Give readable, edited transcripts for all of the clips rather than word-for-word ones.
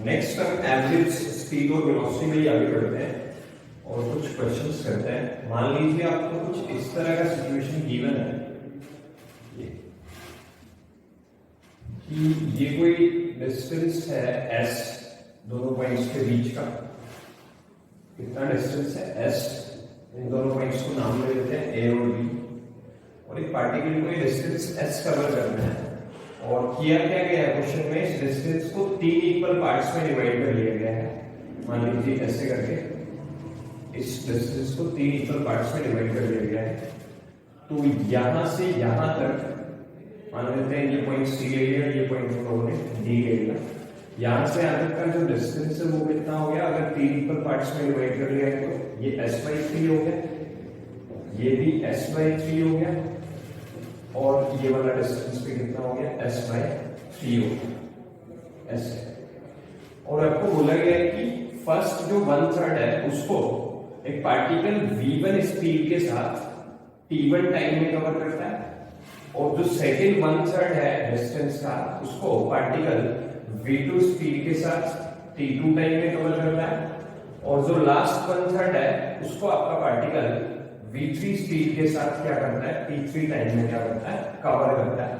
Next हम average speed और velocity में ही आगे बढ़ते हैं और कुछ क्वेश्चंस करते हैं। मान लीजिए आपको कुछ इस तरह का सिचुएशन गिवन है कि ये कोई डिस्टेंस है s, दोनों पॉइंट्स के बीच का कितना डिस्टेंस है s, इन दोनों पॉइंट्स को नाम ले लेते हैं a और b, और एक पार्टिकल को ये डिस्टेंस s कवर करना है। और किया क्या गया है क्वेश्चन में, इस डिस्टेंस को 3 इक्वल पार्ट्स में डिवाइड कर लिया गया है। मान लीजिए ऐसे करके इस डिस्टेंस को 3 इक्वल पार्ट्स में डिवाइड कर लिया गया है। तो यहां से यहां तक मान लेते हैं ये पॉइंट C ले लिया, ये पॉइंट हम लोगों ने D ले लिया। यहां से यहां तक का जो डिस्टेंस है वो कितना हो गया, अगर 3 इक्वल पार्ट्स में डिवाइड कर लिया है तो ये s/3 हो गया, ये भी s/3 हो गया, और ये वाला डिस्टेंस पे कितना हो गया, s/3 हो गया ऐसे। और आपको बोला गया है कि फर्स्ट जो 1/3 है उसको एक पार्टिकल v1 स्पीड के साथ t1 टाइम में कवर करता है, और जो सेकंड 1/3 है डिस्टेंस का उसको पार्टिकल v2 स्पीड के साथ t2 टाइम में कवर करता है, और जो लास्ट 1/3 है उसको आपका पार्टिकल v3 स्पीड के साथ क्या करता है, t3 टाइम में क्या करता है, कवर करता है।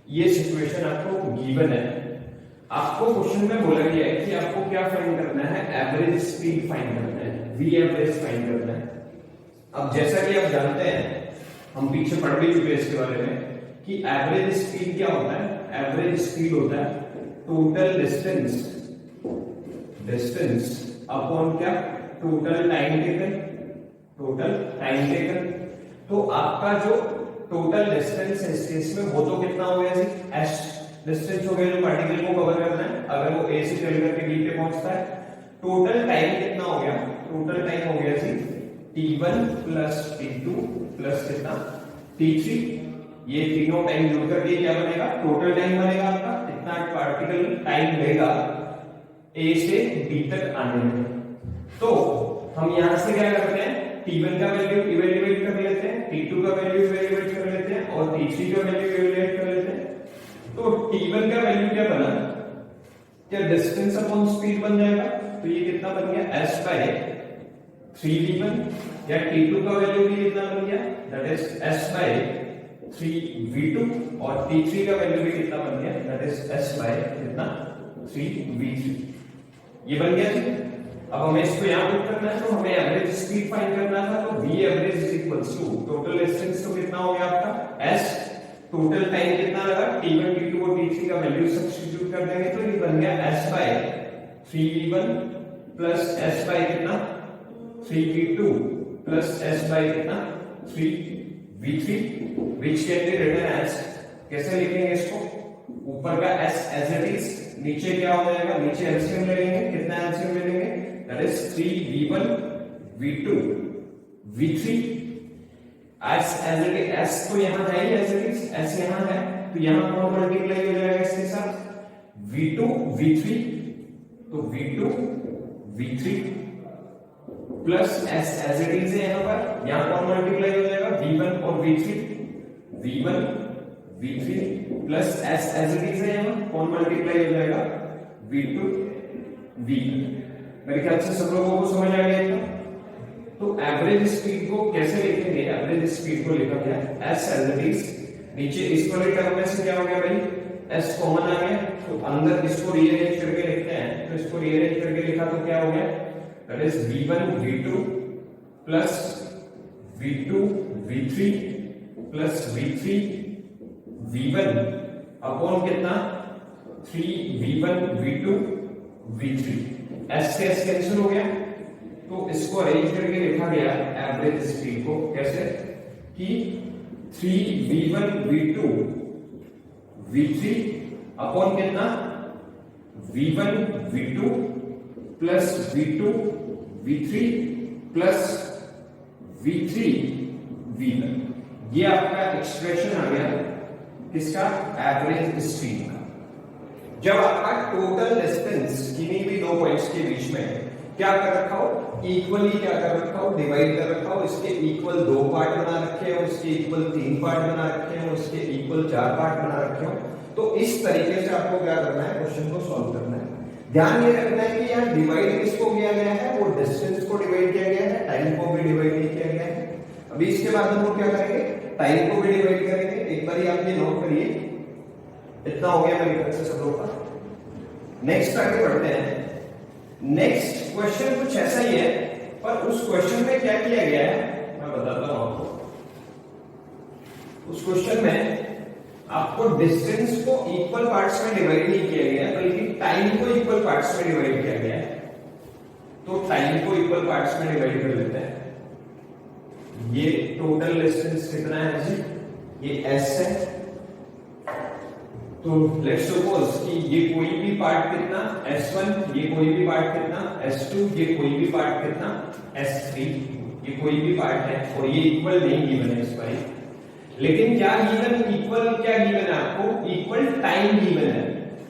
ये सिचुएशन आपको गिवन है। आपको क्वेश्चन में बोला गया है कि आपको क्या फाइंड करना है, एवरेज स्पीड फाइंड करना है, v एवरेज फाइंड करना है। अब जैसा कि आप जानते हैं, हम पीछे पढ़ भी चुके हैं इसके बारे में कि एवरेज स्पीड क्या होता है, एवरेज स्पीड होता है टोटल डिस्टेंस अपॉन क्या, total time taken, total time taken. तो आपका जो टोटल डिस्टेंस है इस केस में वो तो कितना हो गया जी, s डिस्टेंस हो गया जो पार्टिकल को कवर करना है, अगर वो a से चल करके b पे पहुंचता है। टोटल टाइम कितना हो गया, टोटल टाइम हो गया जी t1 प्लस t2 प्लस कितना t3। ये तीनों टाइम जुड़ करके क्या बनेगा, टोटल टाइम बनेगा आपका, इतना पार्टिकल टाइम लेगा a से b तक आने में। तो हम यहां से क्या करते हैं, t1 का वैल्यू इवैल्यूएट कर लेते हैं, t2 का वैल्यू इवैल्यूएट कर लेते हैं, और t3 का वैल्यू इवैल्यूएट कर लेते हैं। तो t1 का वैल्यू क्या बना, क्या डिस्टेंस अपॉन स्पीड बन जाएगा, तो ये कितना बन गया s/3v1, या t2 का वैल्यू भी कितना बन गया, दैट इज s/3v2, और t3 का वैल्यू भी कितना बन गया, दैट इज s/3v3। ये बन गया जी। अब हमें इसको यहां पुट करना है, तो हमें एवरेज स्पीड फाइंड करना था, तो v average is equals to total distance तो कितना हो गया आपका s, टोटल टाइम कितना लगा, t1 t2 और t3 का वैल्यू सब्स्टिट्यूट कर देंगे तो ये बन गया s/3v1 प्लस s/कितना 3v2 प्लस s/कितना 3v3, which can be written as, कैसे लिखेंगे इसको, ऊपर का s एज इट इज, नीचे क्या हो जाएगा, नीचे एलसीएम ले लेंगे, कितना एलसीएम ले लेंगे, that is 3v1 v2 v3, s as it is, s तो यहां है ही एज इट इज, s यहां है तो यहां कौन मल्टीप्लाई हो जाएगा इसके साथ, v2 v3, तो v2 v3 plus s as it is है, यहां पर यहां कौन मल्टीप्लाई हो जाएगा, v1 और v1 v3 plus s as it is है, यहां कौन मल्टीप्लाई हो जाएगा, v2 v2। मेरे ख्याल से सब लोगों को समझ आ गया था। तो एवरेज स्पीड को कैसे लिखेंगे, एवरेज स्पीड को लिखा गया s एज इट इज, नीचे इस वाले टर्म में से क्या हो गया भाई, s कॉमन आ गया, तो अंदर इसको रीअरेंज करके लिखते हैं, तो इसको रीअरेंज करके लिखा तो क्या हो गया, that is v1 v2 plus v2 v3 plus v3 v1 upon कितना 3v1 v2 v3, s से s कैंसिल हो गया, तो इसको अरेंज करके लिखा गया एवरेज स्पीड को कैसे, कि 3v1 v2 v3 अपॉन कितना v1 v2 plus v2 v3 plus v3 v1। ये आपका एक्सप्रेशन आ गया किसका, एवरेज स्पीड का। जब आपका टोटल डिस्टेंस किन्हीं भी दो पॉइंट्स के बीच में क्या कर रखा हो, इक्वली क्या कर रखा हो, डिवाइड कर रखा हो, इसके इक्वल 2 पार्ट बना रखे हो, इसके इक्वल 3 पार्ट बना रखे हो, इसके इक्वल 4 पार्ट बना रखे हो, तो इस तरीके से आपको क्या करना है, क्वेश्चन को सॉल्व करना है। ध्यान ये रखना है कि यहाँ डिवाइड किसको किया गया है, वो डिस्टेंस को डिवाइड किया गया है, टाइम को भी डिवाइड नहीं किया गया है। अभी इसके बाद हम लोग क्या करेंगे, टाइम को भी डिवाइड करेंगे। एक बार आप ये नोट करिए, इतना हो गया मेरे ख्याल से सब लोग का। नेक्स्ट आगे बढ़ते हैं। नेक्स्ट क्वेश्चन कुछ ऐसा ही है, पर उस क्वेश्चन में क्या किया गया है मैं बताता हूं आपको। उस क्वेश्चन में आपको डिस्टेंस को इक्वल पार्ट्स में डिवाइड नहीं किया गया, बल्कि टाइम को इक्वल पार्ट्स में डिवाइड किया गया है। तो टाइम को इक्वल पार्ट्स में डिवाइड कर लेते हैं। ये टोटल डिस्टेंस कितना है जी, ये s है। तो लेट्स सपोज कि ये कोई भी पार्ट कितना s1, ये कोई भी पार्ट कितना s2, ये कोई भी पार्ट कितना s3, ये कोई भी पार्ट है और ये इक्वल नहीं गिवन है इस पर। लेकिन क्या गिवन, इक्वल क्या गिवन है आपको, इक्वल टाइम गिवन है।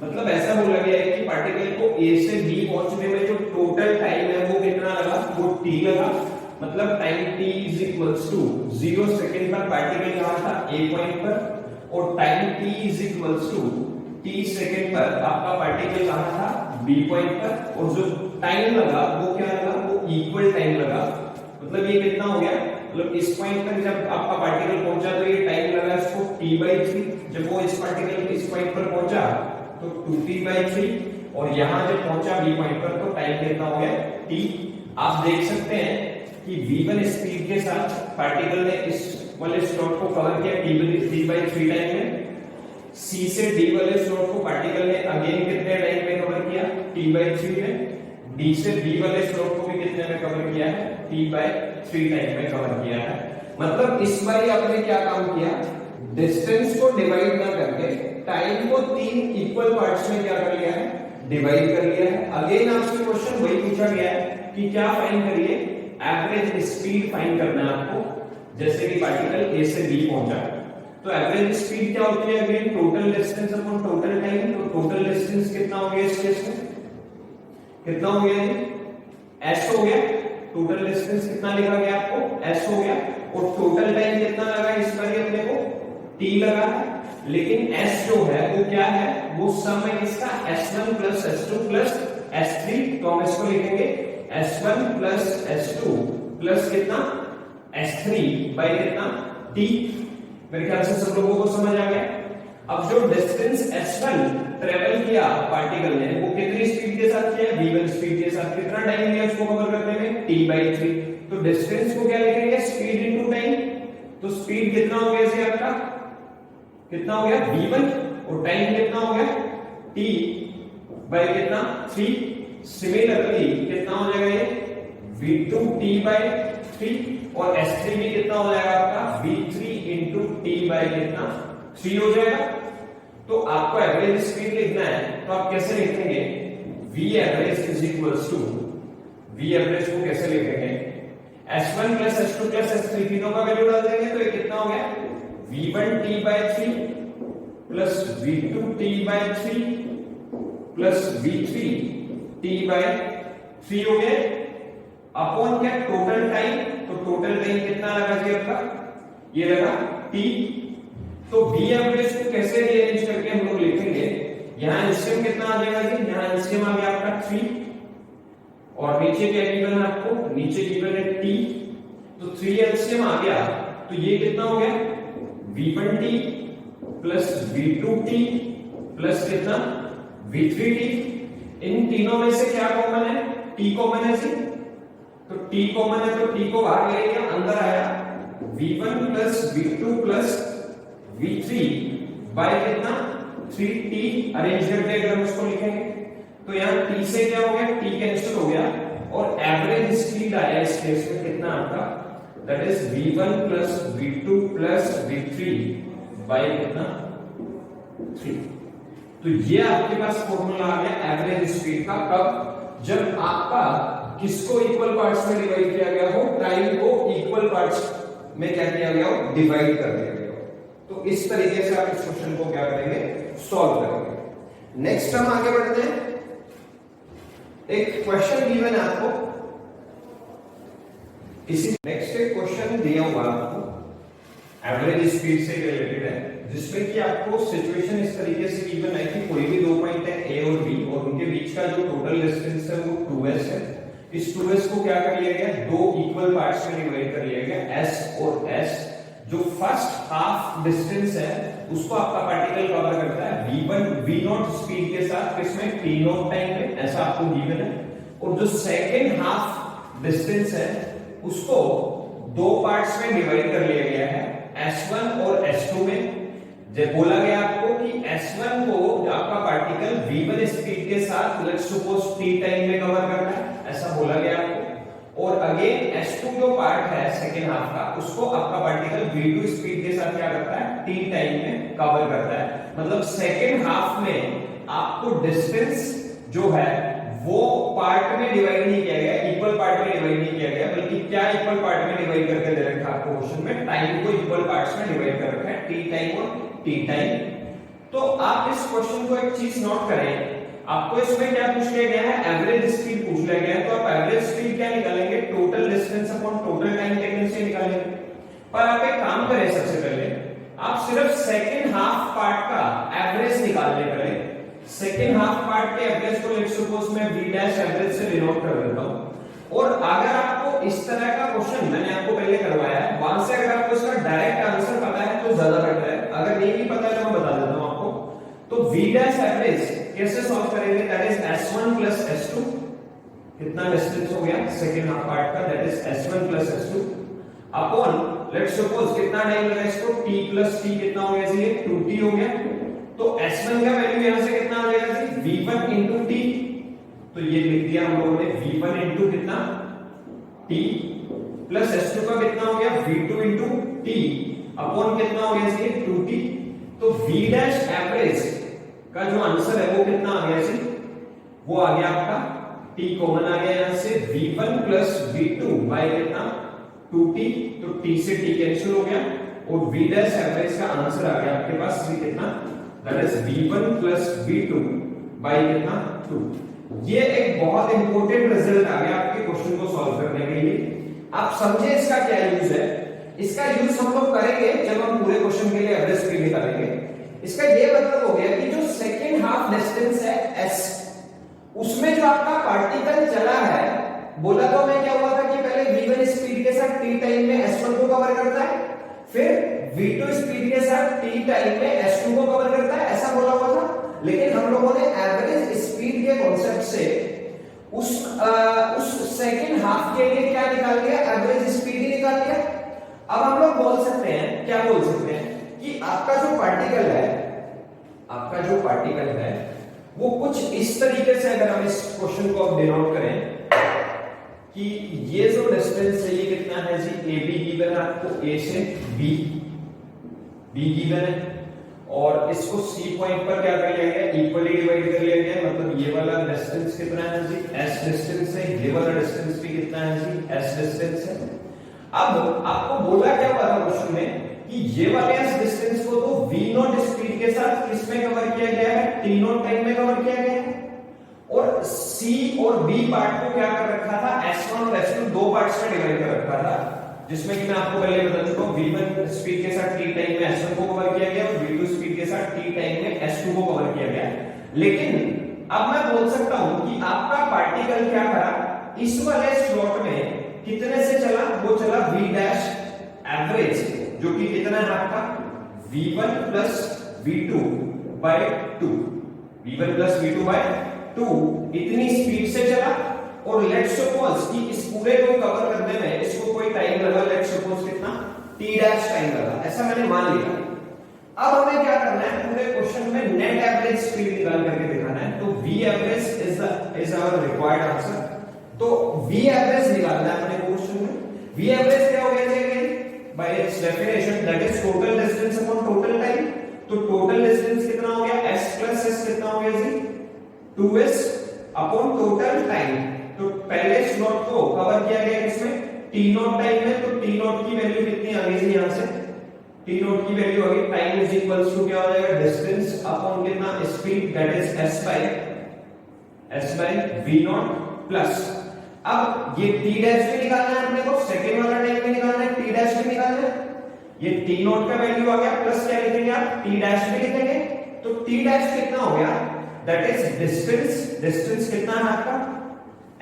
मतलब ऐसा बोला गया है कि पार्टिकल को A से B पहुंचने में जो टोटल टाइम है वो कितना लगा, वो t लगा। मतलब time t is equals to 0 second पर पार्टिकल कहां था, A पॉइंट पर, और time t is equals to t second पर आपका पार्टिकल कहां था, B पॉइंट पर। और जो टाइम लगा वो क्या लगा, वो इक्वल टाइम लगा। मतलब ये कितना हो गया, मतलब इस पॉइंट पर जब आपका पार्टिकल पहुंचा तो ये टाइम लगा इसको t/3, जब वो इस पार्टिकल इस पॉइंट पर पहुंचा तो 2t/3, और यहां जब पहुंचा b पॉइंट पर तो टाइम कितना हो गया t। आप देख सकते हैं कि v1 स्पीड के साथ पार्टिकल ने इस वाले स्लॉट को कवर किया t/3 टाइम में। c से d वाले स्लॉट को पार्टिकल ने अगेन कितने टाइम में कवर किया, t/3 में। d से b वाले स्लॉट को भी कितने में कवर किया है, t/3 टाइम में कवर किया है। मतलब इस बार आपने क्या काम किया, डिस्टेंस को डिवाइड ना करके टाइम को 3 इक्वल पार्ट्स में क्या कर लिया है, डिवाइड कर लिया है। अगेन आपसे क्वेश्चन वही पूछा गया है कि क्या फाइंड करिए, एवरेज स्पीड फाइंड करना है आपको। जैसे कि पार्टिकल A से B पहुंचा तो एवरेज स्पीड क्या होती है, again total distance upon total time. तो टोटल डिस्टेंस कितना हो गया इस केस में, कितना हो गया जी, s हो गया। टोटल डिस्टेंस कितना लिखा गया आपको, s हो गया। और टोटल टाइम कितना लगा इस पर अपने को, t लगा है। लेकिन s जो है वो क्या है, वो सम है किसका, s1 plus s2 plus s3। तो हम इसको लिखेंगे s1 प्लस s2 प्लस कितना s3 बाय कितना t। मेरे ख्याल से सब लोगों को समझ आ गया। अब जो डिस्टेंस s1 ट्रेवल किया पार्टिकल ने वो कितनी स्पीड के साथ किया, v1 स्पीड के साथ। कितना टाइम लिया उसको कवर करने में, t/3। तो डिस्टेंस को क्या लिखेंगे, स्पीड इनटू टाइम। तो स्पीड कितना हो गया जी आपका, कितना हो गया v1, और टाइम कितना हो गया t बाय कितना 3। सिमिलरली कितना हो जाएगा ये v2 t/3, और s3 भी कितना हो जाएगा आपका v3 इंटू t बाय कितना 3 हो जाएगा। तो आपको एवरेज स्पीड लिखना है तो आप कैसे लिखेंगे, v average is equals to, v average को कैसे लिखेंगे, s1 plus s2 plus s3 तीनों का वैल्यू डाल देंगे तो ये कितना हो गया, v1 t/3 plus v2 t/3 plus v3 t/3 हो गया। अपॉन क्या, टोटल टाइम। तो टोटल टाइम कितना लगा जी आपका, ये लगा t। तो v एवरेज को कैसे रीअरेंज करके हम लोग लिखेंगे, यहां एलसीएम कितना आ जाएगा जी, यहां एलसीएम आ गया आपका 3, और नीचे क्या गिवन है आपको, नीचे गिवन है t। तो 3 एलसीएम आ गया तो ये कितना हो गया, v1t प्लस v2t प्लस कितना v3t। इन तीनों में से क्या कॉमन है, t कॉमन है जी। तो t कॉमन है तो t को बाहर ले लिया, अंदर आया v1 plus v2 plus v3 by कितना 3t। अरेंज करके अगर हम इसको लिखेंगे तो यहाँ t से क्या हो गया, t कैंसिल हो गया, और एवरेज स्पीड आया इस केस में कितना आपका, that is v1 plus v2 plus v3 by कितना 3। तो ये आपके पास फॉर्मूला आ गया एवरेज स्पीड का। कब, जब आपका किसको इक्वल पार्ट्स में डिवाइड किया गया हो, टाइम को इक्वल पार्ट्स में क्या किया गया हो, डिवाइड कर दिया गया हो। तो इस तरीके से आप इस क्वेश्चन को क्या करेंगे, सॉल्व करेंगे। नेक्स्ट हम आगे बढ़ते हैं। एक क्वेश्चन गिवन है आपको, इसी नेक्स्ट एक क्वेश्चन दिया हुआ आपको एवरेज स्पीड से रिलेटेड है, जिसमें कि आपको सिचुएशन इस तरीके से गिवन है कि कोई भी दो पॉइंट है ए और बी और उनके बीच का जो टोटल डिस्टेंस है वो 2s है। इस 2s को क्या कर लिया गया, दो इक्वल पार्ट्स में डिवाइड कर लिया गया, s और s। जो फर्स्ट हाफ डिस्टेंस है उसको आपका पार्टिकल कवर करता है v1 v0 स्पीड के साथ, किसमें t0 टाइम में, ऐसा आपको गिवन है। और जो सेकंड हाफ डिस्टेंस है उसको दो पार्ट्स में डिवाइड कर लिया गया है, s1 और s2 में। जब बोला गया आपको कि s1 को आपका पार्टिकल v1 स्पीड के साथ लेट्स सपोज t टाइम में कवर करना है, ऐसा बोला गया आपको। और अगेन s2 जो पार्ट है सेकेंड हाफ का, उसको आपका पार्टिकल v2 स्पीड के साथ क्या करता है, t टाइम में कवर करता है। मतलब सेकेंड हाफ में आपको डिस्टेंस जो है वो पार्ट में डिवाइड नहीं किया गया, इक्वल पार्ट में डिवाइड नहीं किया गया, बल्कि क्या इक्वल पार्ट में डिवाइड करके दे रखा है आपको क्वेश्चन में, टाइम को इक्वल पार्ट्स में डिवाइड कर रखा है, t टाइम और t टाइम। तो आप इस क्वेश्चन को एक चीज नोट करें, आपको इसमें क्या पूछ लिया गया है, एवरेज स्पीड पूछ लिया गया है। तो आप एवरेज स्पीड क्या निकालेंगे, total distance upon total time taken से निकालेंगे। पर आप एक काम करें, सबसे पहले आप सिर्फ सेकंड हाफ पार्ट का एवरेज निकालने करें। सेकंड हाफ पार्ट के एवरेज को लेट्स सपोज मैं v डैश एवरेज से डिनोट कर देता हूं। और अगर आपको इस तरह का क्वेश्चन मैंने आपको पहले करवाया है, वहां से अगर आपको इसका डायरेक्ट आंसर पता है तो ज्यादा बेटर है, अगर नहीं भी पता है तो मैं बता देता हूं आपको। तो v डैश एवरेज कैसे सॉल्व करेंगे, that is s1 plus s2। कितना डिस्टेंस हो गया सेकंड हाफ पार्ट का, that is s1 plus s2 upon let's suppose कितना टाइम लगा इसको, t प्लस t कितना हो गया जी, 2t हो गया। तो s1 का वैल्यू यहां से कितना आ जाएगा जी, v1 into t। तो ये लिख दिया हम लोगों ने v1 into कितना t प्लस s2 का कितना हो गया v2 into t अपॉन कितना हो गया जी 2t। तो v डैश एवरेज का जो आंसर है वो कितना आ गया जी, वो आ गया आपका t कॉमन आ गया यहां से, v1 प्लस v2 बाय कितना 2t। तो t से t कैंसिल हो गया और v डैश एवरेज का आंसर आ गया आपके पास भी कितना, that is v1 plus v2 bye कितना 2। ये एक बहुत इंपॉर्टेंट रिजल्ट आ गया आपके क्वेश्चन को सॉल्व करने के लिए। आप समझे इसका क्या यूज है, इसका यूज हम लोग करेंगे जब हम पूरे क्वेश्चन के लिए एवरेज स्पीड निकालेंगे। इसका ये मतलब हो गया कि जो सेकंड हाफ डिस्टेंस है s, उसमें जो आपका पार्टिकल चला है, बोला तो मैं क्या हुआ था कि पहले v1 स्पीड के साथ t टाइम में s1 को कवर करता है, फिर v2 स्पीड के साथ t टाइम में s2 को कवर करता है, ऐसा बोला हुआ था। लेकिन हम लोगों ने एवरेज स्पीड के कॉन्सेप्ट से उस सेकंड हाफ के लिए क्या निकाल लिया, एवरेज स्पीड ही निकाल लिया। अब हम लोग बोल सकते हैं, क्या बोल सकते हैं कि आपका जो पार्टिकल है वो कुछ इस तरीके से, अगर हम इस क्वेश्चन को अब डिनोट करें कि ये जो डिस्टेंस है ये कितना है जी, ए बी गिवन है आपको, ए से बी गिवन है, और इसको सी पॉइंट पर क्या कर लिया गया, इक्वली डिवाइड कर लिया गया। मतलब ये वाला डिस्टेंस कितना है जी, s डिस्टेंस है, ये वाला डिस्टेंस भी कितना है जी, s डिस्टेंस है। अब आपको बोला क्या हुआ था क्वेश्चन में कि ये वाले s डिस्टेंस को तो v0 स्पीड के साथ किसमें कवर किया गया है, t0 टाइम में कवर किया गया है। और c और b पार्ट को क्या कर रखा था, s1 और s2 दो पार्ट्स में डिवाइड कर रखा था, जिसमें कि मैं आपको पहले बता चुका हूं v1 स्पीड के साथ t टाइम में s1 को कवर किया गया और v2 स्पीड के साथ t टाइम में s2 को कवर किया गया। लेकिन अब मैं बोल सकता हूं कि आपका पार्टिकल क्या करा, इस वाले स्लॉट में कितने से चला, वो चला v डैश एवरेज, जो कि कितना है आपका v1 plus v2 bye 2, v1 plus v2 bye 2 इतनी स्पीड से चला। और लेट्स सपोज कि इस पूरे को कवर करने में इसको कोई टाइम लगा, लेट्स सपोज कितना t डैश टाइम लगा, ऐसा मैंने मान लिया। अब हमें क्या करना है, पूरे क्वेश्चन में नेट एवरेज स्पीड निकाल करके दिखाना है। तो v average is our required answer. तो v एवरेज निकालना है अपने क्वेश्चन में। v एवरेज क्या हो गया जी, by its definition that is total distance upon total time. तो टोटल डिस्टेंस कितना हो गया, s प्लस s कितना हो गया जी, 2s अपॉन टोटल टाइम। तो पहले स्लॉट को कवर किया गया किसमें, t0 टाइम में। तो t0 की वैल्यू कितनी आ गई जी, यहां से t0 की वैल्यू आ गई, टाइम इज इक्वल्स टू क्या हो जाएगा, डिस्टेंस अपॉन कितना, speed, that is s by v0 plus. अब ये t डैश भी निकालना है अपने को, सेकंड वाला टाइम भी निकालना है, t डैश भी निकालना है। ये टी नॉट का वैल्यू आ गया, प्लस क्या लिखेंगे आप, टी डैश भी लिखेंगे। तो टी डैश कितना हो गया, दैट इज डिस्टेंस, डिस्टेंस कितना है आपका,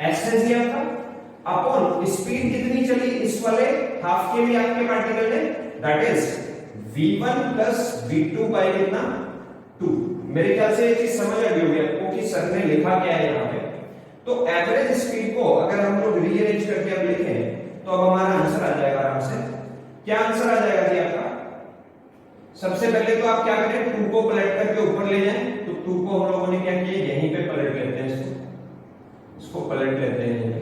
एस है जी आपका, अपॉन स्पीड कितनी चली इस वाले हाफ के लिए आपके पार्टिकल ने, that is v1 plus v2 bye कितना, 2। मेरे ख्याल से ये चीज समझ आ गई होगी आपको कि सर ने लिखा क्या है यहाँ पे। तो एवरेज स्पीड को अगर हम लोग रीअरेंज करके अब लिखें तो अब हमारा आंसर आ जाएगा आराम से। क्या आंसर आ जाएगा जी आपका, सबसे पहले तो आप क्या करें, 2 को पलट करके ऊपर ले जाएं। तो 2 को हम लोगों ने क्या किया, यहीं पे पलट लेते हैं, इसको पलट लेते हैं यहीं पे।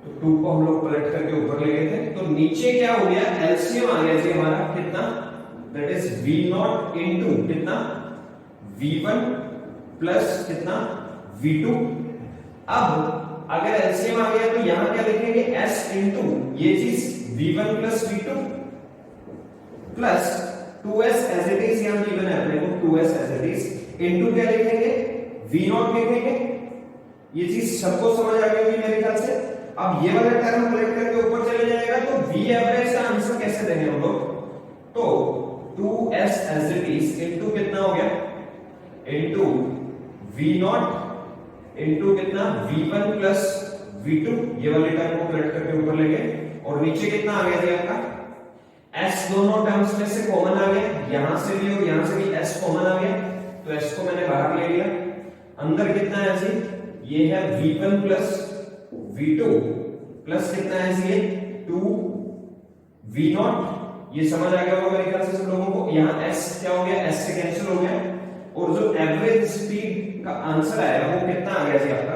तो 2 को हम लोग पलट करके ऊपर ले गए थे, तो नीचे क्या हो गया, एलसीएम आ गया जी हमारा कितना, दैट इज v0 इनटू कितना, v1 प्लस कितना, v2। अब अगर एलसीएम आ गया तो यहां क्या लिखेंगे, s इनटू ये चीज v1 plus v2 plus 2s as it is, यहां गिवन है अपने को 2s as it is, into क्या लिखेंगे, v0 लिखेंगे। ये चीज सबको समझ आ गई होगी मेरे ख्याल से। अब ये वाला टर्म पलट करके ऊपर चले जाएगा, तो v एवरेज का आंसर कैसे देंगे हम लोग, तो 2s as it is into कितना हो गया, इनटू v0 इनटू कितना, v1 प्लस v2, ये वाले टर्म को पलट करके ऊपर ले गए, और नीचे कितना आ गया जी आपका, s दोनों टर्म्स में से कॉमन आ गया, यहां से भी और यहां से भी s कॉमन आ गया, तो s को मैंने बाहर ले लिया। अंदर कितना है जी, ये है v1 प्लस v2 प्लस कितना है जी, ये 2 v0, ये समझ आ गया होगा मेरे ख्याल से सब लोगों को। यहाँ s क्या हो गया, s से कैंसिल हो गया, और जो एवरेज स्पीड का आंसर आएगा वो कितना आ गया जी आपका,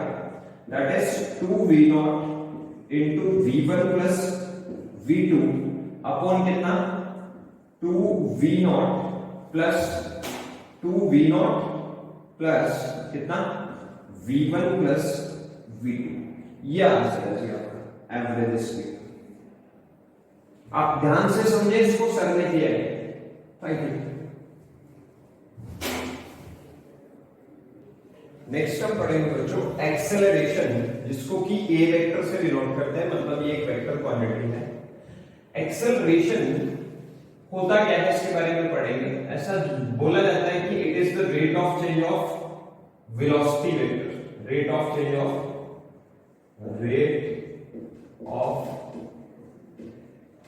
that is 2v0 into v1 plus v2 upon कितना, 2v0 प्लस 2v0 प्लस कितना, v1 प्लस v2। ये आंसर है जी आपका एवरेज स्पीड। आप ध्यान से समझे, इसको सर ने किया है। Thank you. नेक्स्ट हम पढ़ेंगे बच्चों एक्सेलरेशन, जिसको कि a वेक्टर से डिनोट करते हैं, मतलब ये एक वेक्टर क्वांटिटी है। एक्सेलरेशन होता क्या है इसके बारे में पढ़ेंगे। ऐसा बोला जाता है कि it is the rate of change of velocity vector, rate of change of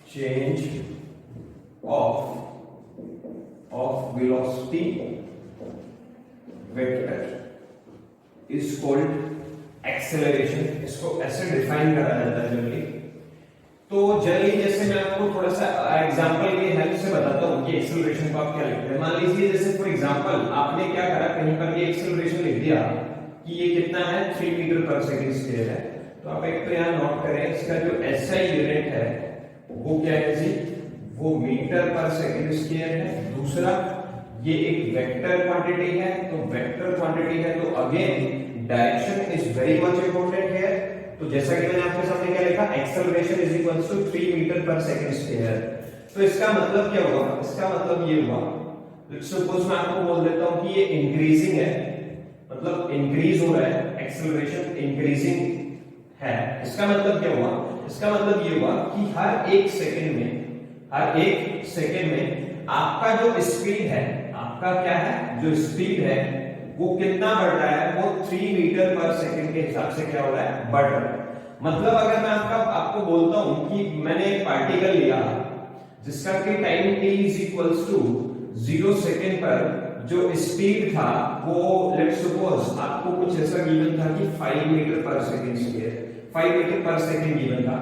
change of velocity vector is called acceleration। इसको ऐसे डिफाइन करा जाता है जनरली। तो जनरली जैसे मैं आपको थोड़ा सा एग्जांपल की हेल्प से बताता हूँ कि एक्सेलरेशन को आप क्या लिखते हैं। मान लीजिए जैसे फॉर एग्जांपल आपने क्या करा, कहीं पर ये एक्सेलरेशन लिख दिया कि ये कितना है, 3 मीटर पर सेकंड स्क्वायर है। तो आप एक तो यहाँ नोट करें, इसका जो एसआई यूनिट है वो क्या है जी, वो मीटर पर सेकंड स्क्वायर है। दूसरा ये एक वेक्टर क्वांटिटी है, तो वेक्टर क्वांटिटी है तो again direction is very much important here. तो जैसा कि मैंने आपके सामने क्या लिखा, acceleration is equals to 3 metre per second square. तो इसका मतलब क्या हुआ, इसका मतलब ये हुआ, सपोज मैं आपको बोल देता हूं कि ये इंक्रीजिंग है, मतलब इंक्रीज हो रहा है, एक्सेलरेशन इंक्रीजिंग है। इसका मतलब क्या हुआ, इसका मतलब ये हुआ कि हर एक सेकंड में आपका जो स्पीड है, आपका क्या है, जो स्पीड है वो कितना बढ़ रहा है, वो 3 मीटर पर सेकंड के हिसाब से क्या हो रहा है, बढ़ रहा है। मतलब अगर मैं आपको बोलता हूं कि मैंने एक पार्टिकल लिया जिसका कि time t is equals to 0 second पर जो स्पीड था वो लेट्स सपोज आपको कुछ ऐसा गिवन था कि 5 metre per second square, 5 metre per second given था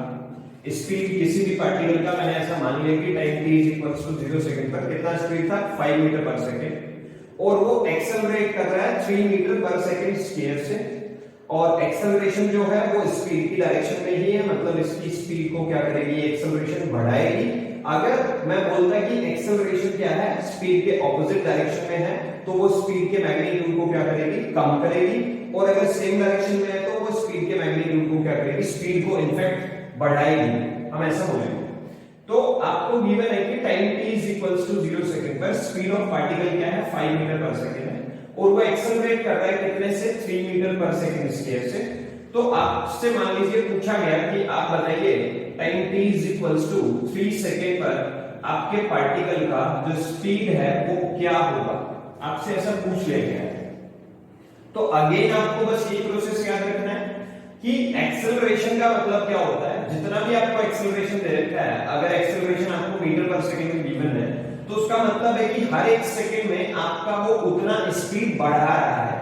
स्पीड किसी भी पार्टिकल का। मैंने ऐसा मान लिया कि time t is equals to 0 second पर कितना स्पीड था, 5 मीटर पर सेकंड, और वो एक्सेलरेट कर रहा है 3 मीटर पर सेकंड स्क्वायर से। और एक्सेलरेशन जो है वो स्पीड की डायरेक्शन में ही है, मतलब इसकी स्पीड को क्या करेगी, एक्सेलरेशन बढ़ाएगी। अगर मैं बोलता कि एक्सेलरेशन क्या है, स्पीड के ऑपोजिट डायरेक्शन में है, तो वो स्पीड के मैग्नीट्यूड को क्या करेगी, कम करेगी। और अगर सेम डायरेक्शन में है तो वो स्पीड के मैग्नीट्यूड को क्या करेगी, स्पीड को इनफैक्ट बढ़ाएगी, हम ऐसा बोलेंगे। तो आपको गिवन है कि time t is equals to 0 second पर स्पीड ऑफ पार्टिकल क्या है, 5 मीटर पर सेकंड है, और वो एक्सेलरेट कर रहा है कितने से, 3 मीटर पर सेकंड स्क्वायर से। तो आपसे मान लीजिए पूछा गया कि आप बताइए time t is equals to 3 second पर आपके पार्टिकल का जो स्पीड है वो क्या होगा, आपसे ऐसा पूछ लिया गया है। तो अगेन आपको बस ये प्रोसेस याद रखना है कि एक्सेलरेशन का मतलब क्या होता है। जितना भी आपको एक्सेलरेशन दे रखा है, अगर एक्सेलरेशन आपको मीटर पर सेकंड में गिवन है तो उसका मतलब है कि हर एक सेकंड में आपका वो उतना स्पीड बढ़ा रहा है।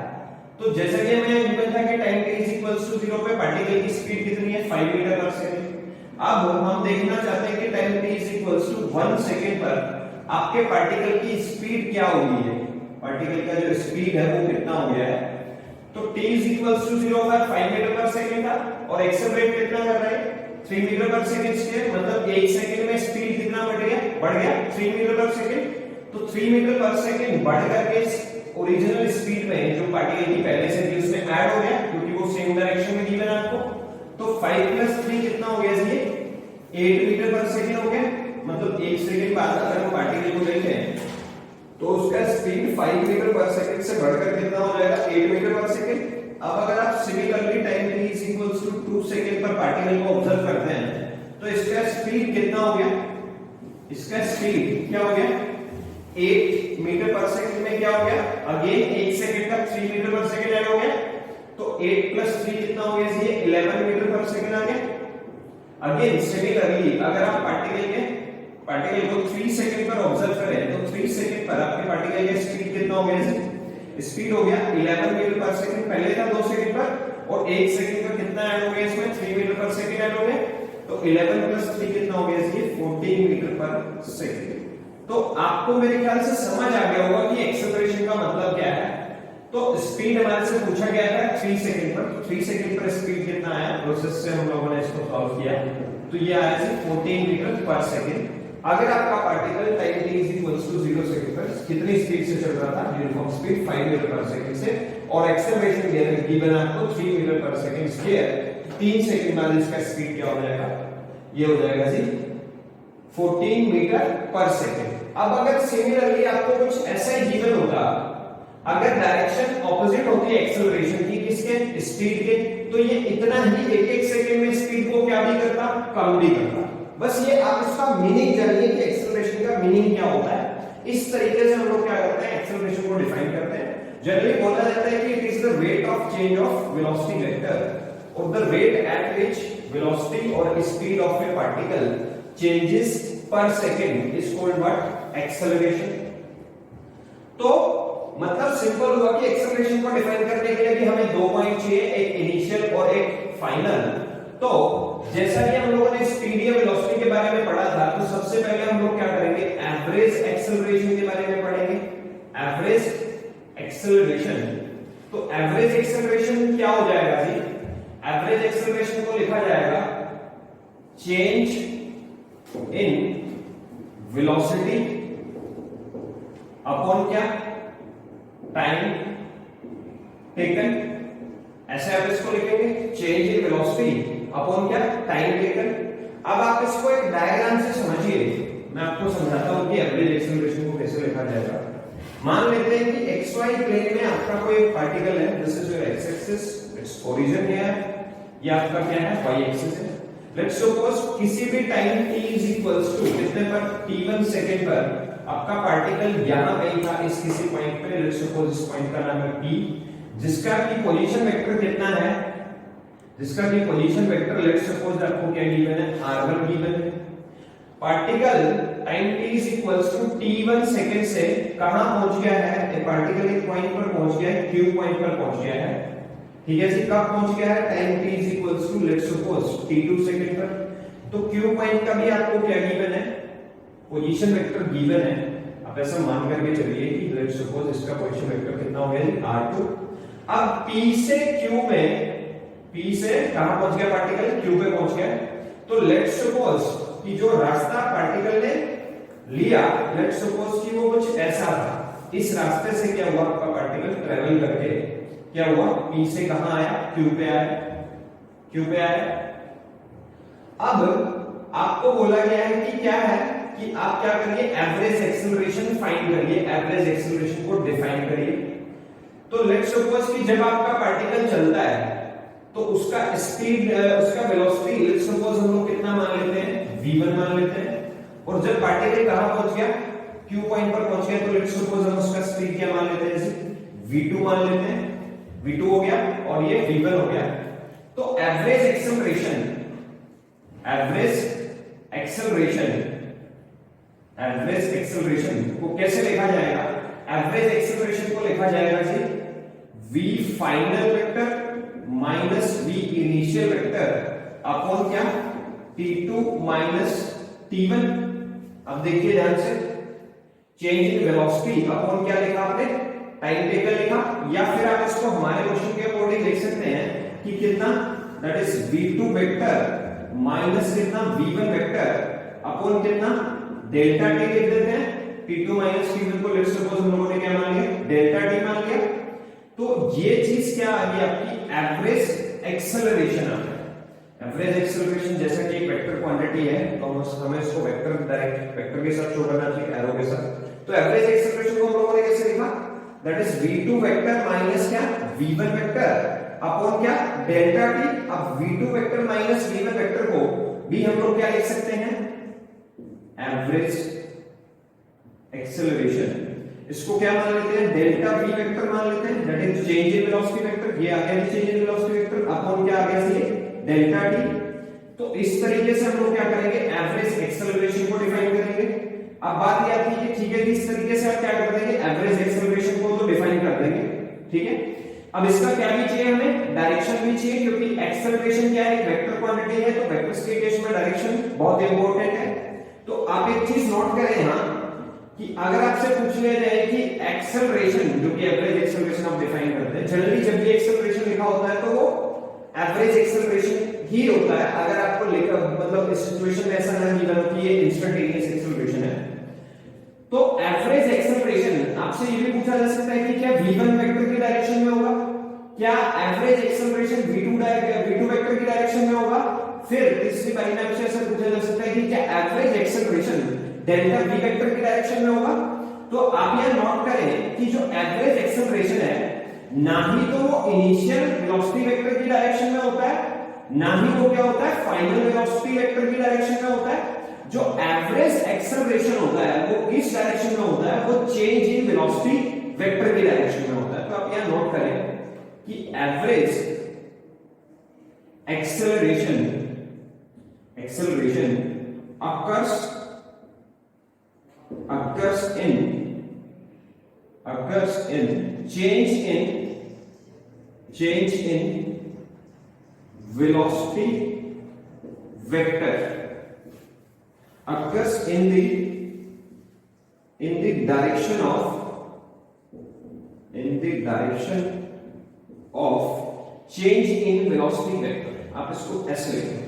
तो जैसा कि हमें गिवन था कि time t is equals to 0 पे पार्टिकल की स्पीड कितनी है 5 मीटर पर सेकंड। अब हम देखना चाहते हैं कि time t is equals to 1 second पर आपके पार्टिकल की स्पीड क्या होगी है, पार्टिकल का जो स्पीड है वो कितना हो गया है। तो t इज इक्वल्स टू 0 पर 5 मीटर पर सेकंड था और एक्सेलरेट कितना कर रहा है 3 मीटर पर सेकंड स्क्वायर, मतलब 1 सेकंड में स्पीड कितना बढ़ गया 3 मीटर पर सेकंड। तो 3 मीटर पर सेकंड बढ़ करके ओरिजिनल स्पीड में जो पार्टिकल की पहले से थी उसमें ऐड हो गया, क्योंकि वो सेम डायरेक्शन में गिवन है आपको। तो 5 + 3 कितना हो गया जी 8 मीटर पर सेकंड हो गया, मतलब 1 सेकंड बाद अगर हम पार्टिकल को देखें तो उसका स्पीड 5 मीटर पर सेकंड से बढ़कर कितना हो जाएगा 8 मीटर पर सेकंड। अब अगर आप similarly time t is equals to 2 second पर पार्टिकल को ऑब्जर्व करते हैं तो इसका स्पीड कितना हो गया, इसका स्पीड क्या हो गया 8 मीटर पर सेकंड में क्या हो गया, अगेन 1 सेकंड का 3 मीटर पर सेकंड ऐड हो गया। तो 8 + 3 कितना हो गया ये 11 मीटर पर सेकंड आ गया। अगेन सिमिलरली अगर आप पार्टिकल को 3 सेकंड पर ऑब्जर्व करें तो 3 सेकंड पर आपके पार्टिकल का स्पीड कितना हो गया, स्पीड हो गया 11 मीटर पर सेकंड, पहले था 2 सेकंड पर और 1 सेकंड पर कितना ऐड हो गया इसमें 3 मीटर पर सेकंड ऐड हो गया। तो 11 + 3 कितना हो गया ये 14 मीटर पर सेकंड। तो आपको मेरे ख्याल से समझ आ गया होगा कि एक्सेलरेशन का मतलब क्या है। तो स्पीड हमारे से पूछा गया था 3 सेकंड पर, 3 सेकंड पर स्पीड कितना आया, प्रोसेस से हम लोगों ने इसको सॉल्व किया तो ये आया 14 मीटर पर सेकंड। अगर आपका particle time t is equals to 0 second पर कितनी स्पीड से चल रहा था, uniform speed 5 metre per second से, और एक्सेलरेशन गिवन आपको 3 metre per second square, 3 second बाद इसका स्पीड क्या हो जाएगा, ये हो जाएगा जी 14 मीटर पर सेकंड। अब अगर सिमिलरली आपको कुछ ऐसा ही गिवन होता, अगर डायरेक्शन ऑपोजिट होती है एक्सेलरेशन की किसके स्पीड के, तो ये इतना ही 1-1 सेकंड में स्पीड को क्या भी करता, कम भी करता। बस ये आप इसका मीनिंग जानिए कि एक्सेलरेशन का मीनिंग क्या होता है। इस तरीके से हम लोग क्या करते हैं एक्सेलरेशन को डिफाइन करते हैं। जनरली बोला जाता है कि it is the rate of change of velocity vector और the rate at which velocity और speed of a particle changes per second is called what, acceleration. तो मतलब सिंपल हुआ कि एक्सेलरेशन को डिफाइन करने के लिए भी हमें 2 पॉइंट चाहिए, एक इनिशियल और एक फाइनल। तो जैसा कि हम लोगों ने स्पीड या वेलोसिटी के बारे में पढ़ा था, तो सबसे पहले हम लोग क्या करेंगे, एवरेज एक्सेलरेशन के बारे में पढ़ेंगे। एवरेज एक्सेलरेशन, तो एवरेज एक्सेलरेशन क्या हो जाएगा जी, एवरेज एक्सेलरेशन को लिखा जाएगा चेंज इन वेलोसिटी अपॉन क्या, टाइम टेकन। ऐसे आप इसको लिखेंगे चेंज इन वेलोसिटी अपॉन क्या, टाइम टेकन। अब आप इसको एक डायग्राम से समझिए, मैं आपको समझाता हूं कि एवरेज एक्सेलरेशन को कैसे लिखा जाएगा। मान लेते हैं कि xy प्लेन में आपका कोई पार्टिकल है, this is your x axis, it's origin है, ये आपका क्या है y एक्सिस है। लेट्स सपोज किसी भी time t is equals to कितने पर, t1 सेकंड पर आपका पार्टिकल यहां कहीं था इस किसी पॉइंट पे, लेट्स सपोज इस पॉइंट का नाम है p, जिसका की पोजीशन वेक्टर कितना है, जिसका की पोजीशन वेक्टर लेट्स सपोज आपको क्या गिवन है, r1 गिवन है। Particle time t is equals to t1 second से कहां पहुंच गया है, ये पार्टिकल एक पॉइंट पर पहुंच गया है, q पॉइंट पर पहुंच गया है, ठीक है जी। कब पहुंच गया है, time t is equals to let's suppose t2 second पर। तो q पॉइंट का भी आपको क्या गिवन है, पोजीशन वेक्टर गिवन है। आप ऐसा मान करके चलिए कि लेट्स सपोज इसका पोजीशन वेक्टर कितना हो गया r2। अब p से q में, p से कहां पहुंच गया पार्टिकल, q पे पहुंच गया। तो लेट्स सपोज कि जो रास्ता पार्टिकल ने लिया, लेट्स सपोज कि वो कुछ ऐसा था, इस रास्ते से क्या हुआ, आपका पार्टिकल ट्रेवल करके क्या हुआ, p से कहां आया, q पे आया, q पे आया। अब आपको बोला गया है कि क्या है कि आप क्या करिए, एवरेज एक्सेलरेशन फाइंड करिए, एवरेज एक्सेलरेशन को डिफाइन करिए। तो लेट्स सपोज कि जब आपका पार्टिकल चलता है तो उसका स्पीड उसका वेलोसिटी लेट्स सपोज हम लोग कितना मान लेते हैं, v1 मान लेते हैं। और जब पार्टिकल कहां पहुंच गया, q पॉइंट पर पहुंच गया, तो लेट्स सपोज हम उसका स्पीड क्या मान लेते हैं, जैसे v2 मान लेते हैं। v2 हो गया और ये v1 हो गया। तो एवरेज एक्सेलरेशन को कैसे लिखा जाएगा, एवरेज एक्सेलरेशन को लिखा जाएगा जी v final vector minus v initial vector upon क्या, t2 माइनस t1। अब देखिए ध्यान से, चेंज इन वेलोसिटी अपॉन क्या लिखा आपने, टाइम टेकन लिखा, या फिर आप इसको हमारे क्वेश्चन के अकॉर्डिंग लिख सकते हैं कि कितना, that is v2 vector minus कितना v1 वेक्टर अपॉन कितना डेल्टा t लिख देते हैं। t2 माइनस t1 को लेट्स सपोज हम लोगों ने क्या मान लिया, डेल्टा t मान लिया। तो ये चीज क्या आ गई आपकी, एवरेज एक्सेलरेशन आ गया। एवरेज एक्सेलरेशन जैसा कि एक वेक्टर क्वांटिटी है तो हमें इसको वेक्टर डायरेक्ट वेक्टर के साथ शो करना चाहिए, एरो के साथ। तो एवरेज एक्सेलरेशन को हम लोगों ने कैसे लिखा, that is v2 vector minus क्या v1 वेक्टर अपॉन क्या डेल्टा t। अब v2 vector minus v1 vector को भी हम लोग क्या लिख सकते हैं, एवरेज एक्सेलरेशन। इसको क्या मान लेते हैं, डेल्टा v वेक्टर मान लेते हैं, that is change in velocity vector. ये आ गया change in velocity vector upon क्या आ गया ये डेल्टा t। तो इस तरीके से हम लोग क्या करेंगे, एवरेज एक्सेलरेशन को डिफाइन करेंगे। अब बात ये आती है कि ठीक है इस तरीके से आप क्या कर देंगे, एवरेज एक्सेलरेशन को तो डिफाइन कर देंगे, ठीक है। अब इसका क्या भी चाहिए हमें, डायरेक्शन भी चाहिए, क्योंकि एक्सेलरेशन क्या है, एक वेक्टर क्वांटिटी है, तो वेक्टर्स के केस में डायरेक्शन बहुत इंपॉर्टेंट है। तो आप एक चीज नोट करें यहां कि अगर आपसे पूछ लिया जाए कि एक्सेलरेशन, जो कि एवरेज एक्सेलरेशन आप डिफाइन करते हैं, जनरली जब भी एक्सेलरेशन लिखा होता है तो वो एवरेज एक्सेलरेशन ही होता है। अगर आपको लिखा मतलब इस सिचुएशन में ऐसा ना गिवन हो कि ये इंस्टेंटेनियस एक्सेलरेशन है, तो एवरेज एक्सेलरेशन आपसे ये भी पूछा जा सकता है कि क्या v1 वेक्टर की डायरेक्शन में होगा, क्या एवरेज एक्सेलरेशन v2 वेक्टर की डायरेक्शन में होगा। फिर तीसरी बारी में आपसे ऐसा पूछा जा सकता है कि क्या average acceleration delta v vector की डायरेक्शन में होगा। तो आप यह नोट करें कि जो एवरेज एक्सेलरेशन है, ना ही तो वो इनिशियल वेलोसिटी वेक्टर की डायरेक्शन में होता है, ना ही वो क्या होता है फाइनल वेलोसिटी वेक्टर की डायरेक्शन में होता है। जो एवरेज एक्सेलरेशन होता है वो किस डायरेक्शन में होता है, वो चेंज इन वेलोसिटी वेक्टर की डायरेक्शन में होता है। तो आप यहां नोट करें कि average acceleration occurs in change in velocity vector, occurs in the direction of change in velocity vector। आप इसको ऐसे लिखें।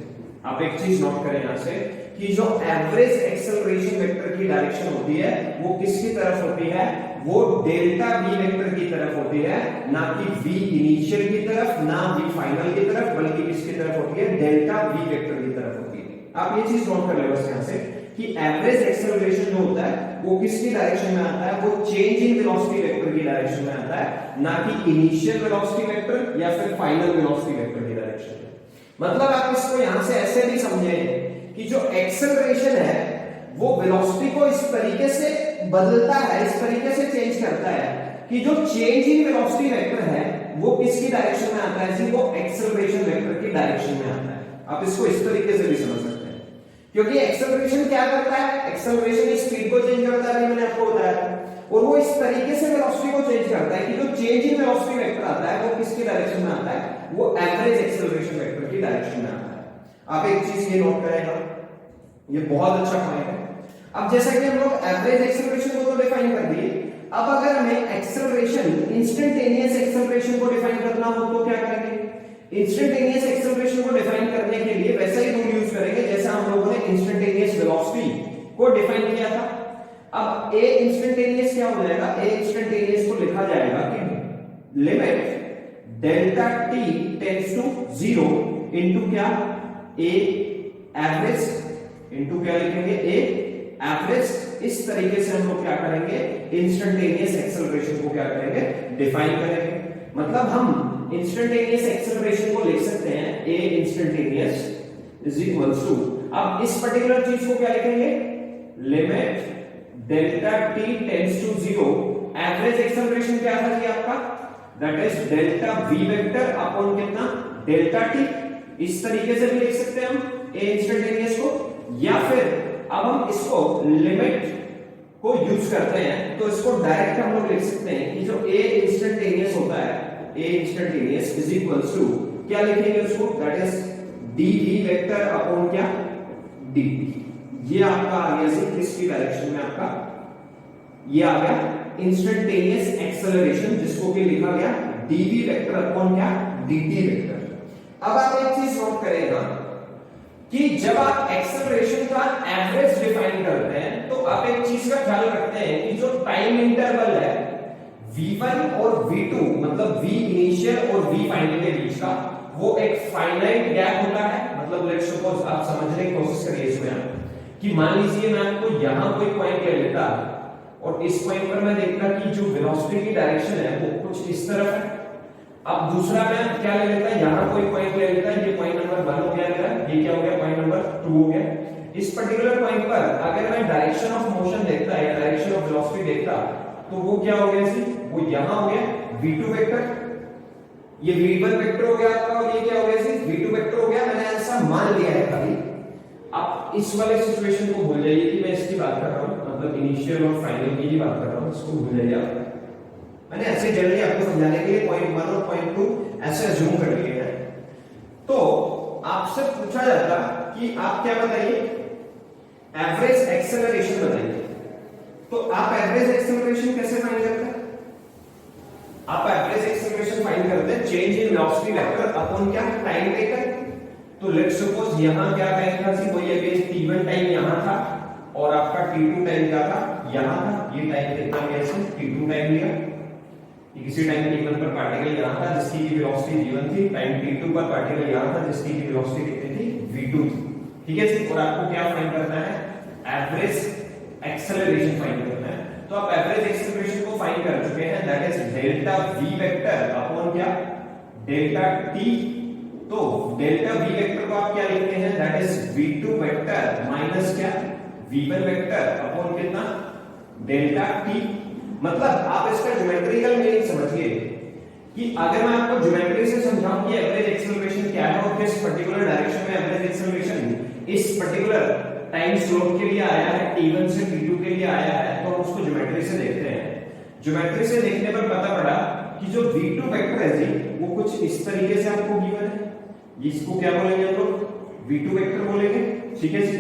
आप एक चीज नोट करें यहां से कि जो एवरेज एक्सेलरेशन वेक्टर की डायरेक्शन होती है वो किसकी तरफ होती है, वो डेल्टा v वेक्टर की तरफ होती है, ना कि v इनिशियल की तरफ, ना v फाइनल की तरफ, बल्कि किसकी तरफ होती है, डेल्टा v वेक्टर की तरफ होती है। आप ये चीज नोट कर ले बस यहां से कि एवरेज एक्सेलरेशन जो होता है वो किसकी डायरेक्शन में आता है, वो चेंज इन वेलोसिटी वेक्टर की डायरेक्शन में आता है, ना कि इनिशियल वेलोसिटी वेक्टर या फिर फाइनल वेलोसिटी वेक्टर की डायरेक्शन में। मतलब आप इसको यहां से ऐसे भी समझें कि जो एक्सेलरेशन है वो वेलोसिटी को इस तरीके से बदलता है, इस तरीके से चेंज करता है कि जो चेंज इन वेलोसिटी वेक्टर है वो किसकी डायरेक्शन में आता है जी, वो एक्सेलरेशन वेक्टर की डायरेक्शन में आता है। आप इसको इस तरीके से भी समझ सकते हैं, क्योंकि एक्सेलरेशन क्या करता है, एक्सेलरेशन स्पीड को चेंज करता है, मैंने आपको बताया, और वो इस तरीके से वेलोसिटी को चेंज करता है कि जो चेंज इन वेलोसिटी वेक्टर आता है वो किसकी डायरेक्शन में आता है, वो एवरेज एक्सेलरेशन वेक्टर की डायरेक्शन में आता है। आप एक चीज ये नोट करेगा, ये बहुत अच्छा पॉइंट है। अब जैसा कि हम लोग एवरेज एक्सेलरेशन को तो डिफाइन कर दिए, अब अगर हमें एक्सेलरेशन इंस्टेंटेनियस एक्सेलरेशन को डिफाइन करना हो तो क्या करेंगे, इंस्टेंटेनियस एक्सेलरेशन को डिफाइन करने के लिए वैसा ही रूल यूज करेंगे जैसा हम लोगों ने इंस्टेंटेनियस वेलोसिटी को डिफाइन किया था। अब ए इंस्टेंटेनियस क्या हो जाएगा, ए इंस्टेंटेनियस को लिखा जाएगा कि limit delta t tends to 0 into क्या, ए एवरेज इनटू क्या लिखेंगे, ए एवरेज। इस तरीके से हम लोग क्या करेंगे, इंस्टेंटेनियस एक्सेलरेशन को क्या करेंगे, डिफाइन करेंगे। मतलब हम इंस्टेंटेनियस एक्सेलरेशन को लिख सकते हैं a instantaneous is equals to, अब इस पर्टिकुलर चीज को क्या लिखेंगे, limit delta t tends to 0, average acceleration क्या था जी आपका, that is delta v vector upon कितना, डेल्टा t। इस तरीके से भी लिख सकते हैं हम a इंस्टेंटेनियस को, या फिर अब हम इसको लिमिट को यूज करते हैं तो इसको डायरेक्ट हम लोग लिख सकते हैं कि जो a इंस्टेंटेनियस होता है, a instantaneous is equals to क्या लिखेंगे उसको, that is dv vector upon क्या, dt। ये आपका आ गया जी किसकी डायरेक्शन में, आपका ये आ गया इंस्टेंटेनियस एक्सेलरेशन, जिसको कि लिखा गया dv वेक्टर अपॉन क्या, dt वेक्टर। अब आप एक चीज नोट करेगा कि जब आप एक्सेलरेशन का एवरेज डिफाइन करते हैं तो आप एक चीज का ख्याल रखते हैं कि जो टाइम इंटरवल है v1 और v2, मतलब v इनिशियल और v फाइनल के बीच का, वो एक फाइनाइट गैप होता है। मतलब लेट्स सपोज आप समझने की कोशिश करिए इसमें कि मान लीजिए मैं आपको यहां कोई पॉइंट ले लेता और इस पॉइंट पर मैं देखता कि जो वेलोसिटी की डायरेक्शन है वो कुछ इस तरफ है। अब दूसरा मैं क्या ले लेता, यहां कोई पॉइंट ले लेता, ये पॉइंट नंबर 1 हो गया मेरा, ये क्या हो गया, पॉइंट नंबर 2 हो गया। इस पर्टिकुलर पॉइंट पर अगर मैं डायरेक्शन ऑफ मोशन देखता या डायरेक्शन ऑफ वेलोसिटी देखता तो वो क्या हो गया जी, वो यहां हो गया v2 वेक्टर, ये v1 वेक्टर हो गया आपका, और ये क्या हो गया जी, v2 वेक्टर हो गया। मैंने ऐसा मान लिया है खाली, आप इस वाले सिचुएशन को भूल जाइए कि मैं इसकी बात कर रहा हूं, मतलब इनिशियल और फाइनल की ही बात कर रहा हूं, इसको भूल जाइए आप। मैंने ऐसे जनरली आपको समझाने के लिए पॉइंट 1 और पॉइंट 2 ऐसे अज्यूम कर लिए हैं। तो आपसे पूछा जाता कि आप क्या बताइए, एवरेज एक्सेलरेशन बताइए। तो आप एवरेज एक्सेलरेशन कैसे फाइंड करते हैं, आप एवरेज एक्सेलरेशन फाइंड करते हैं change in velocity vector upon क्या, टाइम टेकन। तो लेट्स सपोज यहां क्या टाइम था जी, वही अगेन t1 टाइम यहां था और आपका t2 टाइम क्या था, यहां था। ये टाइम कितना गया इसमें, t2 टाइम लिया, किसी टाइम t1 पर पार्टिकल यहां था जिसकी की वेलोसिटी v1 थी, टाइम t2 पर पार्टिकल यहां था जिसकी की वेलोसिटी कितनी थी, v2 थी। ठीक है जी, और आपको क्या फाइंड करना है, एवरेज एक्सेलरेशन फाइंड करना है। तो आप एवरेज एक्सेलरेशन को फाइंड कर चुके हैं, that is delta v vector upon क्या, डेल्टा t। तो डेल्टा v वेक्टर को आप क्या लिखते हैं, that is v2 vector minus क्या, v1 वेक्टर अपॉन कितना, डेल्टा t। मतलब आप इसका ज्योमेट्रिकल मीनिंग समझिए कि अगर मैं आपको ज्योमेट्री से समझाऊं कि एवरेज एक्सेलरेशन क्या है और किस पर्टिकुलर डायरेक्शन में एवरेज एक्सेलरेशन इस पर्टिकुलर टाइम स्लॉट के लिए आया है, t1 से t2 के लिए आया है, तो हम उसको ज्योमेट्री से देखते हैं। ज्योमेट्री से देखने पर पता पड़ा कि जो v2 वेक्टर है जी वो कुछ इस तरीके से आपको गिवन है, इसको क्या बोलेंगे हम लोग, v2 वेक्टर बोलेंगे। ठीक है जी,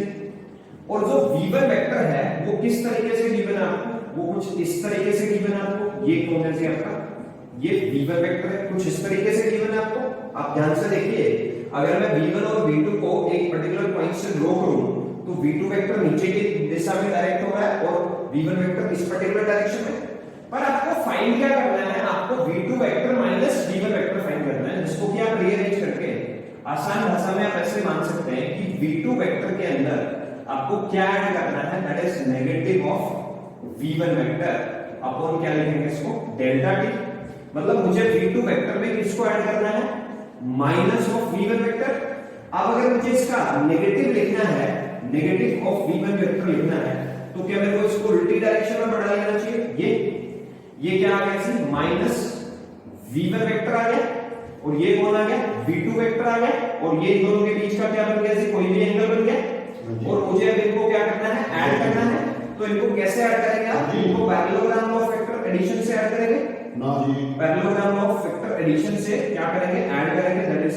और जो v1 वेक्टर है वो किस तरीके से गिवन है आपको, वो कुछ इस तरीके से गिवन है आपको। ये कौन है जी आपका, ये v1 वेक्टर है, कुछ इस तरीके से गिवन है आपको। आप ध्यान से देखिए, अगर मैं v1 और v2 को एक पर्टिकुलर पॉइंट से ड्रॉ करूं तो v2 वेक्टर नीचे की दिशा में डायरेक्ट हो रहा है और v1 वेक्टर इस पर्टिकुलर डायरेक्शन में। पर आपको फाइंड क्या करना है, आपको v2 vector minus v1 vector find करना है, जिसको कि आप रीअरेंज करके आसान भाषा में आप ऐसे मान सकते हैं कि v2 वेक्टर के अंदर आपको क्या ऐड करना है, that is negative of v1 vector upon क्या लिखेंगे इसको, डेल्टा t। मतलब मुझे v2 वेक्टर में किसको ऐड करना है, माइनस ऑफ v1 वेक्टर। अब अगर मुझे इसका नेगेटिव लिखना है, नेगेटिव ऑफ v1 वेक्टर लिखना है, तो क्या मेरे को इसको उल्टी डायरेक्शन में बढ़ा लेना चाहिए। ये क्या आ गया जी, माइनस v1 वेक्टर आ गया और ये कौन आ गया, v2 वेक्टर आ गया, और ये दोनों के बीच का क्या बन गया जी, कोई भी एंगल बन गया। और मुझे अब इनको क्या करना है, ऐड करना है। तो इनको कैसे ऐड करेंगे आप, इनको पैरेललोग्राम ऑफ वेक्टर एडिशन से ऐड करेंगे ना जी, पैरेललोग्राम ऑफ वेक्टर एडिशन से क्या करेंगे, ऐड करेंगे, दैट इज।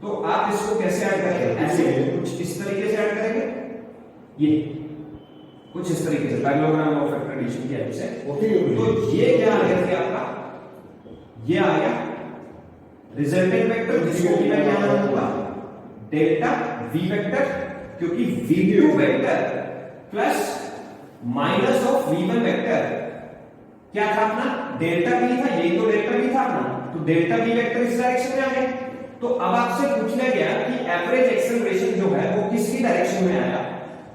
तो आप इसको कैसे ऐड करेंगे, ऐसे कुछ इस तरीके से ऐड करेंगे, ये कुछ इस तरीके से पैरेललोग्राम ऑफ वेक्टर एडिशन की हेल्प से। तो ये क्या आ गया आपका, ये आ गया रिजल्टेंट वेक्टर, जिसको कि मैं क्या नाम डेल्टा v वेक्टर, क्योंकि v2 vector plus minus of v1 vector क्या था अपना, डेल्टा v था, ये तो डेल्टा v था अपना, तो डेल्टा v वेक्टर इस डायरेक्शन में आ गया। तो अब आपसे पूछना गया कि एवरेज एक्सेलरेशन जो है वो किसकी डायरेक्शन में आया,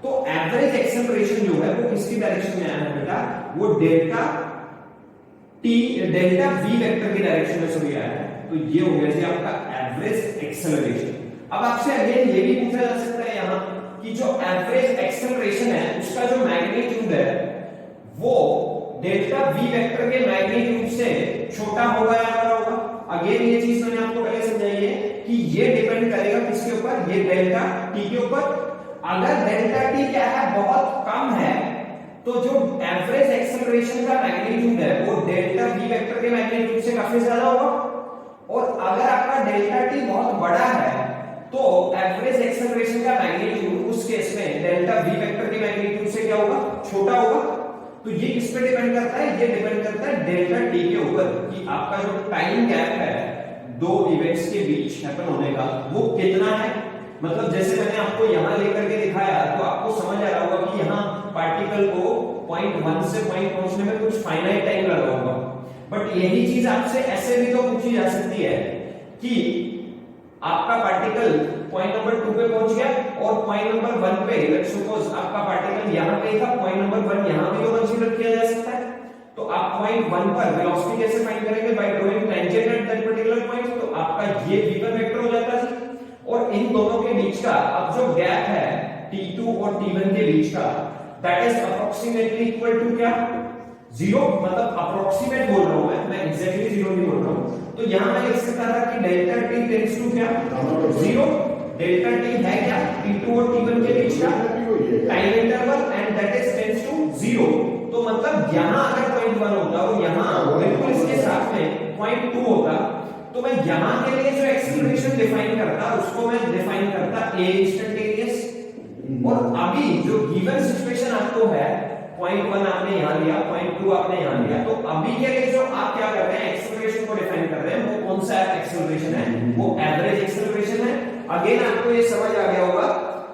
तो एवरेज एक्सेलरेशन जो है वो किसकी डायरेक्शन में आया है बेटा, वो delta T delta V vector की डायरेक्शन में सभी आया है, तो ये हो गया जी आपका एवरेज एक्सेलरेशन। अब आपसे अगेन ये भी पूछा जा सकता है यहाँ कि जो एवरेज एक्सेलरेशन है उसका जो मैग्नीट्यूड है वो डेल्टा वी वेक्टर के मैग्नीट्यूड से छोटा होगा या बड़ा होगा। अगेन ये चीज मैंने आपको पहले समझाई है कि ये डिपेंड करेगा किसके ऊपर, ये डेल्टा टी के ऊपर। अगर डेल्टा टी क्या है, बहुत कम है, तो जो एवरेज एक्सेलरेशन का मैग्नीट्यूड है वो डेल्टा वी वेक्टर के मैग्नीट्यूड से काफी ज्यादा होगा। और अगर आपका डेल्टा टी बहुत बड़ा है तो एवरेज एक्सेलरेशन का मैग्नीट्यूड उस केस में डेल्टा वी वेक्टर के मैग्नीट्यूड से क्या होगा, छोटा होगा। तो ये किस पे डिपेंड करता है, ये डिपेंड करता है डेल्टा टी के ऊपर कि आपका जो टाइम गैप है दो इवेंट्स के बीच हैपन होने का वो कितना है। मतलब जैसे मैंने आपको यहां लेकर के दिखाया तो आपको समझ आ रहा होगा कि यहां पार्टिकल को पॉइंट 1 से पॉइंट पहुंचने में कुछ फाइनाइट टाइम लगा होगा। बट यही चीज आपसे ऐसे भी तो पूछी जा सकती है कि आपका पार्टिकल पॉइंट नंबर 2 पे पहुंच गया और पॉइंट नंबर 1 पे लेट्स सपोज आपका पार्टिकल यहां पे था, पॉइंट नंबर 1 यहां भी तो कंसीडर किया जा सकता है। तो आप पॉइंट 1 पर वेलोसिटी कैसे फाइंड करेंगे, by drawing tangent at that particular point. तो आपका ये v1 वेक्टर हो जाता है और इन दोनों के बीच का अब जो गैप है t2 और t1 के बीच का that is approximately equal to क्या, 0। मतलब अप्रोक्सीमेट बोल रहा हूं मैं एग्जैक्टली 0 नहीं बोल रहा हूं। तो यहां मैं लिख सकता था कि डेल्टा t टेंड्स टू क्या, 0। डेल्टा t है क्या, t2 और t1 के बीच का time interval and that is tends to 0। तो मतलब यहां अगर पॉइंट 1 होता और यहां बिल्कुल इसके साथ में पॉइंट 2 होता तो मैं यहां के लिए जो एक्सेलरेशन डिफाइन करता उसको मैं डिफाइन करता a इंस्टेंटेनियस। और अभी जो गिवन सिचुएशन आपको है पॉइंट 1 आपने यहां लिया, पॉइंट 2 आपने यहां लिया, तो अभी के लिए जो आप क्या कर रहे हैं एक्सेलरेशन को डिफाइन कर रहे हैं वो कौन सा एक्सेलरेशन है, वो एवरेज एक्सेलरेशन है। अगेन आपको ये समझ आ गया होगा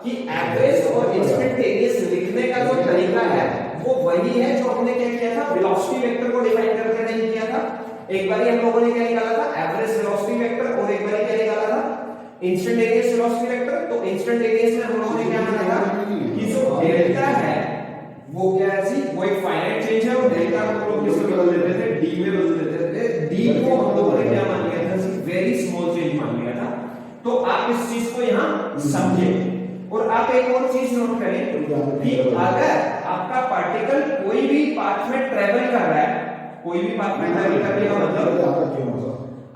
कि एवरेज और इंस्टेंटेनियस लिखने का जो तरीका है वो वही है जो हमने क्या किया था, वेलोसिटी वेक्टर को डिफाइन करते टाइम किया था। एक बार हम लोगों ने क्या निकाला था, एवरेज वेलोसिटी वेक्टर, और एक बार क्या निकाला था, इंस्टेंटेनियस वेलोसिटी वेक्टर। तो इंस्टेंटेनियस में हम लोगों ने क्या माना था कि जो डेल्टा है वो क्या है जी, वो एक फाइनाइट चेंज है और डेल्टा को हम लोग किसमें बदल देते थे, d में बदल देते थे। d को हम लोगों ने क्या मान लिया था, वेरी स्मॉल चेंज मान लिया था। तो आप इस चीज को यहां समझे। और आप एक और चीज नोट करें कि अगर आपका पार्टिकल कोई भी पाथ में ट्रेवल कर रहा है, कोई भी पाथ में ट्रेवल करने का मतलब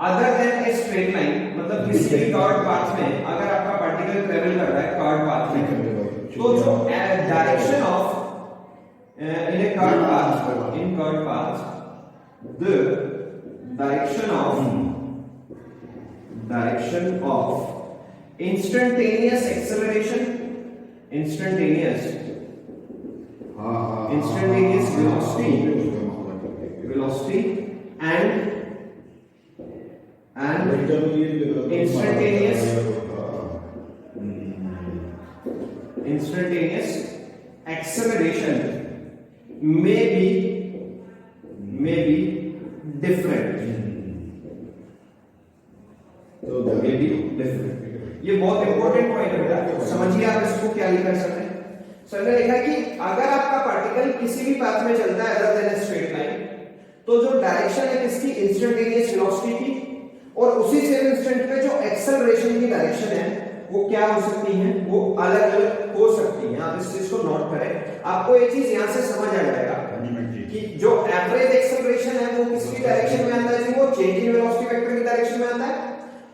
other than a straight line, मतलब किसी भी कर्व पाथ में अगर आपका पार्टिकल ट्रेवल कर रहा है कर्व पाथ में, तो जो direction of in a curved path, in curved path, the direction of instantaneous acceleration, instantaneous velocity and instantaneous acceleration may be different. तो may be different. ये बहुत इंपॉर्टेंट पॉइंट है बेटा, समझिए आप इसको क्या लिख सकते हैं। सर ने लिखा कि अगर आपका पार्टिकल किसी भी पाथ में चलता है अदर देन स्ट्रेट लाइन, तो जो डायरेक्शन है इसकी इंस्टेंटेनियस वेलोसिटी की, और उसी सेम इंस्टेंट पे जो एक्सेलरेशन की डायरेक्शन है वो क्या हो सकती है, वो अलग अलग हो सकती है। आप इस चीज को नोट करें, आपको ये चीज यहां से समझ आ जाएगा कि जो एवरेज एक्सेलरेशन है वो किसकी डायरेक्शन में आता है, वो चेंज इन वेलोसिटी वेक्टर की डायरेक्शन में आता है।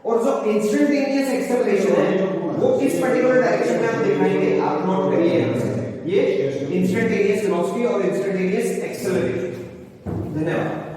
और जो इंस्टेंटेनियस एक्सेलरेशन है वो किस पर्टिकुलर डायरेक्शन में आप दिखाएंगे, आप नोट करिए यहां से, ये इंस्टेंटेनियस वेलोसिटी और इंस्टेंटेनियस एक्सेलरेशन। धन्यवाद।